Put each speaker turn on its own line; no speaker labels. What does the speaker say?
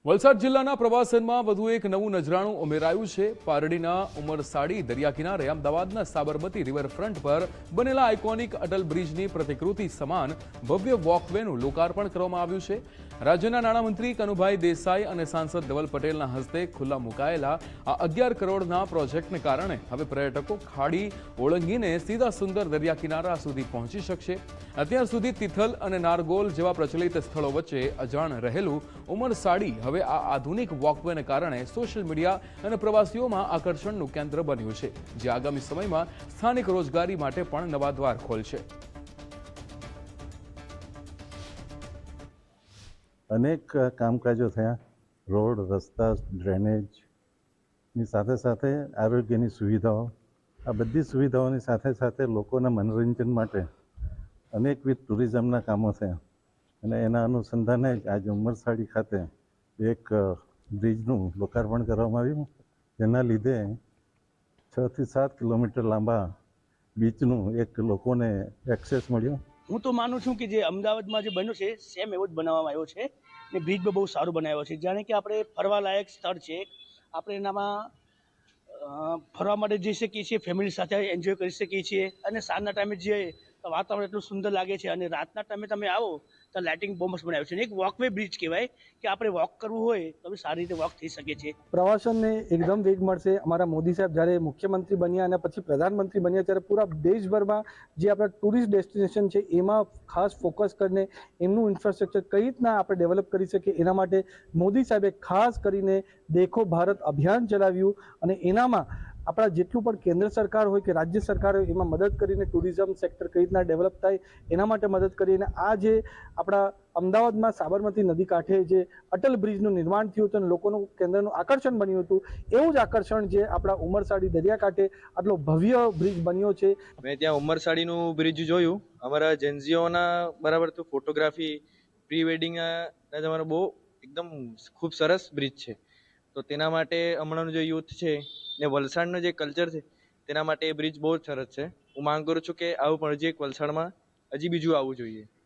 વલસાડ જિલ્લાના પ્રવાસનમાં વધુ એક નવું નજરાણું ઉમેરાયું છે। પારડીના ઉમરસાડી દરિયા કિનારે અમદાવાદના સાબરમતી રિવરફ્રન્ટ પર બનેલા આઇકોનિક અટલ બ્રિજની પ્રતિકૃતિ સમાન ભવ્ય વોકવેનું લોકાર્પણ કરવામાં આવ્યું છે। રાજ્યના નાણામંત્રી કનુભાઈ દેસાઈ અને સાંસદ ધવલ પટેલના હસ્તે ખુલ્લા મુકાયેલા આ 11 કરોડના પ્રોજેક્ટને કારણે હવે પર્યટકો ખાડી ઓળંગીને સીધા સુંદર દરિયા કિનારા સુધી પહોંચી શકશે। અત્યાર સુધી તિથલ અને નારગોલ જેવા પ્રચલિત સ્થળો વચ્ચે અજાણ રહેલું ઉમરસાડી હવે આ આધુનિક વોકવેને કારણે સોશિયલ મીડિયા અને પ્રવાસીઓમાં આકર્ષણનું કેન્દ્ર બન્યું છે, જે આગામી સમયમાં સ્થાનિક રોજગારી માટે પણ નવા દ્વાર ખોલશે।
અનેક કામકાજો થયા, રોડ, રસ્તા, ડ્રેનેજની સાથે સાથે આરોગ્યની સુવિધાઓ, આ બધી સુવિધાઓની સાથે સાથે લોકોના મનોરંજન માટે અનેકવિધ ટુરિઝમના કામો થયા અને એના અનુસંધાને આજે ઉમરસાડી ખાતે એક બ્રિજનું લોકાર્પણ કરવામાં આવ્યું, જેના લીધે 6 થી 7 કિલોમીટર લાંબા બીચનું એક લોકોને એક્સેસ મળ્યો।
હું તો માનું છું કે જે અમદાવાદમાં જે બન્યું છે સેમ એવો જ બનાવવામાં આવ્યો છે ને બ્રિજ બહુ સારું બનાવ્યો છે। જાણે કે આપણે ફરવાલાયક સ્થળ છે, આપણે એનામાં ફરવા માટે જઈ શકીએ છીએ, ફેમિલી સાથે એન્જોય કરી શકીએ છીએ અને સાંજના ટાઈમે જઈએ તો વાતાવરણ એટલું સુંદર લાગે છે અને રાતના ટાઈમે તમે આવો તો લાઇટિંગ બહુ મસ્ત બનાવ્યું છે। એક વોકવે બ્રિજ કહેવાય કે આપણે વોક કરવું હોય તો બી સારી રીતે વોક થઈ શકે છે।
પ્રવાસનને એકદમ વેગ મળશે। અમારા મોદી સાહેબ જ્યારે મુખ્યમંત્રી બન્યા અને પછી પ્રધાનમંત્રી બન્યા ત્યારે પૂરા દેશભરમાં જે આપણા ટુરિસ્ટ ડેસ્ટિનેશન છે એમાં ખાસ ફોકસ કરીને એમનું ઇન્ફ્રાસ્ટ્રક્ચર કઈ રીતના આપણે ડેવલપ કરી શકીએ એના માટે મોદી સાહેબે ખાસ કરીને દેખો ભારત અભિયાન ચલાવ્યું અને એનામાં આપણા જેટલું પણ કેન્દ્ર સરકાર હોય કે રાજ્ય સરકાર હોય એમાં મદદ કરીને ટુરિઝમ સેક્ટર કઈ રીતના ડેવલપ થાય એના માટે મદદ કરીને આ જે આપણા અમદાવાદમાં સાબરમતી નદી કાંઠે જે અટલ બ્રિજનું નિર્માણ થયું હતું અને લોકોનું કેન્દ્રનું આકર્ષણ બન્યું હતું, એવું જ આકર્ષણ જે આપણા ઉમરસાડી દરિયાકાંઠે આટલો ભવ્ય બ્રિજ બન્યો છે।
મેં ત્યાં ઉમરસાડીનું બ્રિજ જોયું। અમારા જેન્ઝીઓના બરાબર તો ફોટોગ્રાફી પ્રી વેડિંગ તમારો બહુ એકદમ ખૂબ સરસ બ્રિજ છે, તો તેના માટે હમણાંનું જે યુથ છે ને વલસાડનું જે કલ્ચર છે તેના માટે એ બ્રિજ બહુ જ સરસ છે। હું માંગ કરું છું કે આવું પણ હજી એક વલસાડમાં હજી બીજું આવવું જોઈએ।